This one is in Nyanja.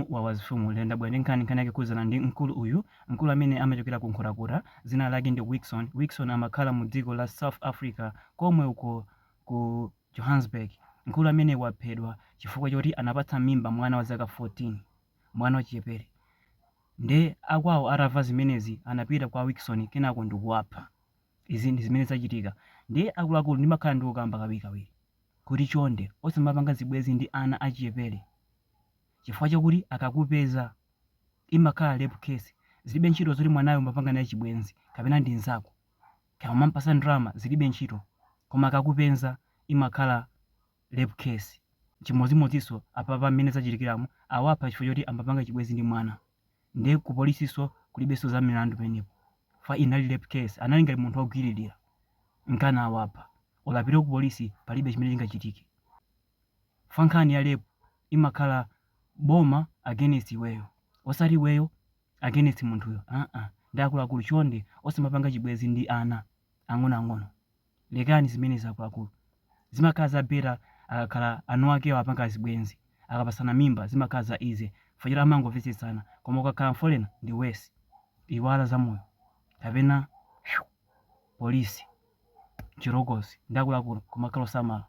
wazifumu lenda bwene nkhani yake kuzana ndi mkulu uyu, mkulu amene amachokera ku Nkhotakota, dzina lake ndi Wilson amakhala mu dziko la South Africa komwe uko ku Johannesburg. Mkulu amene waphedwa chifukwa choti anapatsa mimba mwana wa zaka 14, mwana wachipere. Nde akwawo atamva zimenezi anapita kwa Wilson kenako ndikuwapha. Izi ndi zimene zachitika. Ndi akuluakulu ndimakhala ndikukamba kawirikawiri kuti chonde osamapanga zibwenzi ndi ana achiyepere, chifukwa chakuti akakupeza imakhala rape case. Zilibe ntchito zoti mwanayo umapanga naye chibwenzi kapena ndi nzako kaya umampasa ndalama, zilibe ntchito, koma akakupeza imakhala rape case. Chimodzimodzinso apapa amene zachitikiramo awapha chifukwa choti amapanga chibwenzi ndi mwana. Ndi ku polisiso kulibenso za milandu penepo, fa inali rape case, anali ngati munthu wogwiririra nkana awapha. Ulapire ku polisi palibe chimene chingachitike. Fa nkhani ya rape imakhala boma against iweyo, osati iweyo against munthuyo. Ndi akuluakulu chonde osamapanga chibwenzi ndi ana ang'onoang'ono. Lekani zimene akuluakulu zimakhala zabeta akakhala anu akewo apanga zibwenzi, akapasana mimba zimakhala za ize fachira amangomvetsetsana, koma ukakhala mfolena ndi wesi iwala za moyo kapena polisi chirokozi. Ndi akuluakulu kumakhala osamala.